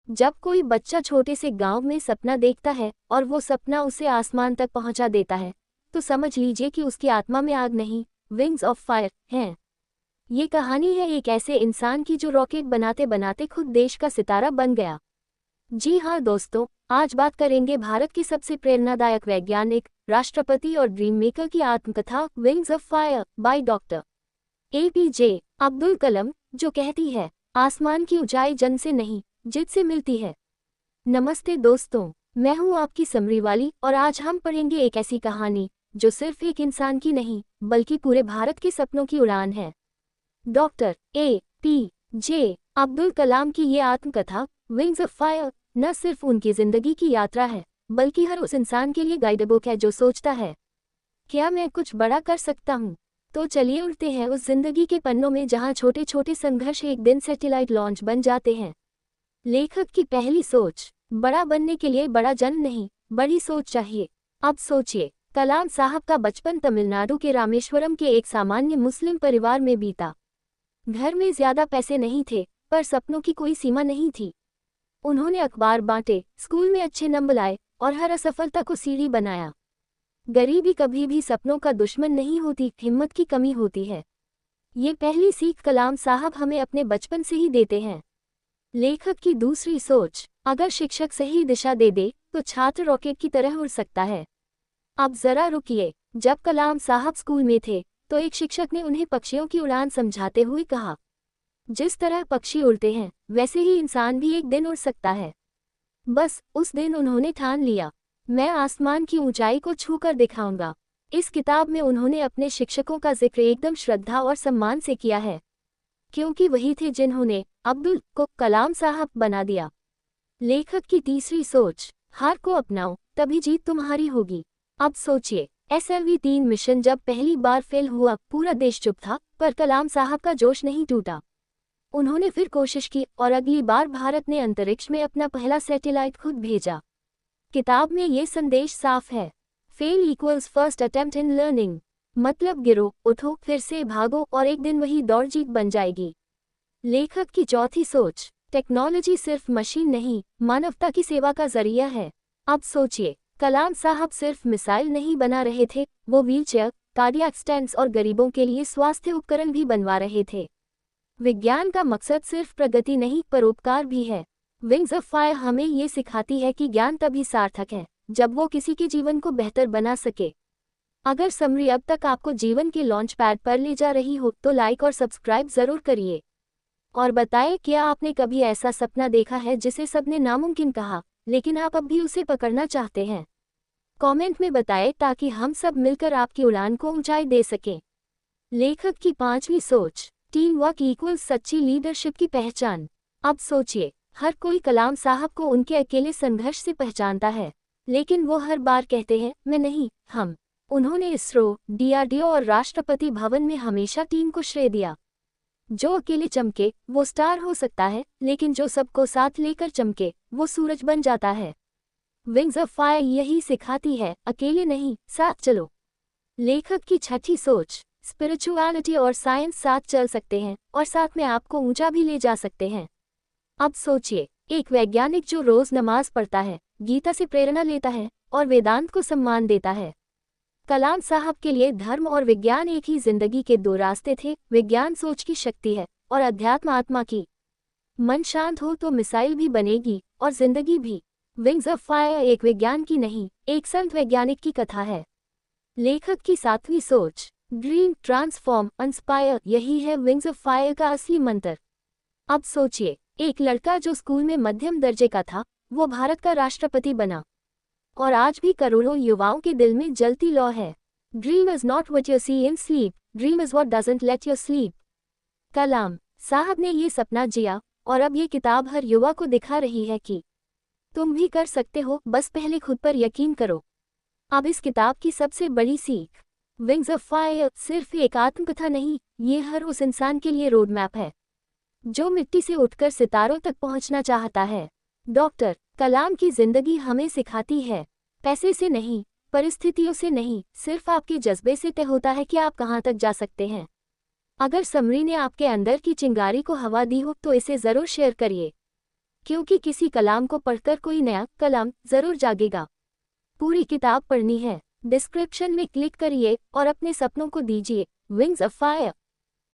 जब कोई बच्चा छोटे से गांव में सपना देखता है और वो सपना उसे आसमान तक पहुंचा देता है, तो समझ लीजिए कि उसकी आत्मा में आग नहीं, विंग्स ऑफ फायर हैं। ये कहानी है एक ऐसे इंसान की जो रॉकेट बनाते बनाते खुद देश का सितारा बन गया। जी हाँ दोस्तों, आज बात करेंगे भारत की सबसे प्रेरणादायक वैज्ञानिक, राष्ट्रपति और ड्रीम मेकर की आत्मकथा wings of fire by doctor APJ Abdul Kalam, जो कहती है आसमान की ऊंचाई जन से नहीं, जिद से मिलती है। नमस्ते दोस्तों, मैं हूँ आपकी समरी वाली और आज हम पढ़ेंगे एक ऐसी कहानी जो सिर्फ एक इंसान की नहीं बल्कि पूरे भारत के सपनों की उड़ान है। डॉक्टर APJ अब्दुल कलाम की ये आत्मकथा विंग्स ऑफ फायर न सिर्फ उनकी जिंदगी की यात्रा है, बल्कि हर उस इंसान के लिए गाइड बुक है जो सोचता है, क्या मैं कुछ बड़ा कर सकता हूँ। तो चलिए उड़ते हैं उस जिंदगी के पन्नों में जहाँ छोटे छोटे संघर्ष एक दिन सैटेलाइट लॉन्च बन जाते हैं। लेखक की पहली सोच, बड़ा बनने के लिए बड़ा जन्म नहीं, बड़ी सोच चाहिए। अब सोचिए, कलाम साहब का बचपन तमिलनाडु के रामेश्वरम के एक सामान्य मुस्लिम परिवार में बीता। घर में ज्यादा पैसे नहीं थे, पर सपनों की कोई सीमा नहीं थी। उन्होंने अखबार बांटे, स्कूल में अच्छे नंबर लाए और हर असफलता को सीढ़ी बनाया। गरीबी कभी भी सपनों का दुश्मन नहीं होती, हिम्मत की कमी होती है। ये पहली सीख कलाम साहब हमें अपने बचपन से ही देते हैं। लेखक की दूसरी सोच, अगर शिक्षक सही दिशा दे दे तो छात्र रॉकेट की तरह उड़ सकता है। अब जरा रुकिए, जब कलाम साहब स्कूल में थे तो एक शिक्षक ने उन्हें पक्षियों की उड़ान समझाते हुए कहा, जिस तरह पक्षी उड़ते हैं वैसे ही इंसान भी एक दिन उड़ सकता है। बस उस दिन उन्होंने ठान लिया, मैं आसमान की ऊंचाई को छूकर दिखाऊंगा। इस किताब में उन्होंने अपने शिक्षकों का जिक्र एकदम श्रद्धा और सम्मान से किया है, क्योंकि वही थे जिन्होंने अब्दुल को कलाम साहब बना दिया। लेखक की तीसरी सोच, हार को अपनाओ तभी जीत तुम्हारी होगी। अब सोचिए, SLV-3 मिशन जब पहली बार फेल हुआ, पूरा देश चुप था, पर कलाम साहब का जोश नहीं टूटा। उन्होंने फिर कोशिश की और अगली बार भारत ने अंतरिक्ष में अपना पहला सैटेलाइट खुद भेजा। किताब में ये संदेश साफ है, fail equals first attempt in learning. मतलब गिरो, उठो, फिर से भागो और एक दिन वही दौड़ जीत बन जाएगी। लेखक की चौथी सोच, टेक्नोलॉजी सिर्फ मशीन नहीं, मानवता की सेवा का जरिया है। अब सोचिए, कलाम साहब सिर्फ मिसाइल नहीं बना रहे थे, वो व्हीलचेयर, कार्डियक स्टेंट्स और गरीबों के लिए स्वास्थ्य उपकरण भी बनवा रहे थे। विज्ञान का मकसद सिर्फ प्रगति नहीं, परोपकार भी है। विंग्स ऑफ फायर हमें ये सिखाती है कि ज्ञान तभी सार्थक है जब वो किसी के जीवन को बेहतर बना सके। अगर समरी अब तक आपको जीवन के लॉन्च पैड पर ले जा रही हो तो लाइक और सब्सक्राइब जरूर करिए। और बताएं, क्या आपने कभी ऐसा सपना देखा है जिसे सबने नामुमकिन कहा, लेकिन आप अब भी उसे पकड़ना चाहते हैं? कमेंट में बताएं ताकि हम सब मिलकर आपकी उड़ान को ऊंचाई दे सकें। लेखक की पांचवी सोच, टीम वर्क इक्वल्स सच्ची लीडरशिप की पहचान। अब सोचिए, हर कोई कलाम साहब को उनके अकेले संघर्ष से पहचानता है, लेकिन वो हर बार कहते हैं, मैं नहीं, हम। उन्होंने इसरो, DRDO और राष्ट्रपति भवन में हमेशा टीम को श्रेय दिया। जो अकेले चमके वो स्टार हो सकता है, लेकिन जो सबको साथ लेकर चमके वो सूरज बन जाता है। विंग्स ऑफ फायर यही सिखाती है, अकेले नहीं, साथ चलो। लेखक की छठी सोच, स्पिरिचुअलिटी और साइंस साथ चल सकते हैं और साथ में आपको ऊंचा भी ले जा सकते हैं। अब सोचिए, एक वैज्ञानिक जो रोज नमाज पढ़ता है, गीता से प्रेरणा लेता है और वेदांत को सम्मान देता है। कलाम साहब के लिए धर्म और विज्ञान एक ही जिंदगी के दो रास्ते थे। विज्ञान सोच की शक्ति है और अध्यात्म आत्मा की। मन शांत हो तो मिसाइल भी बनेगी और जिंदगी भी। विंग्स ऑफ फायर एक विज्ञान की नहीं, एक संत वैज्ञानिक की कथा है। लेखक की सातवीं सोच, ड्रीम, ट्रांसफॉर्म, इंस्पायर, यही है विंग्स ऑफ फायर का असली मंत्र। अब सोचिए, एक लड़का जो स्कूल में मध्यम दर्जे का था, वो भारत का राष्ट्रपति बना। और आज भी करोड़ों युवाओं के दिल में जलती लौ है, dream is not what you see in sleep, dream is what doesn't let you sleep. Kalam साहब ने ये सपना जिया और अब ये किताब हर युवा को दिखा रही है कि तुम भी कर सकते हो, बस पहले खुद पर यकीन करो। अब इस किताब की सबसे बड़ी सीख, विंग्स ऑफ फायर सिर्फ एक आत्मकथा नहीं, ये हर उस इंसान के लिए रोड मैप है जो मिट्टी से उठकर सितारों तक पहुंचना चाहता है। डॉक्टर कलाम की जिंदगी हमें सिखाती है, पैसे से नहीं, परिस्थितियों से नहीं, सिर्फ आपके जज्बे से तय होता है कि आप कहां तक जा सकते हैं। अगर समरी ने आपके अंदर की चिंगारी को हवा दी हो तो इसे जरूर शेयर करिए। क्योंकि किसी कलाम को पढ़कर कोई नया कलाम जरूर जागेगा। पूरी किताब पढ़नी है। डिस्क्रिप्शन में क्लिक करिए और अपने सपनों को दीजिए विंग्स ऑफ फायर।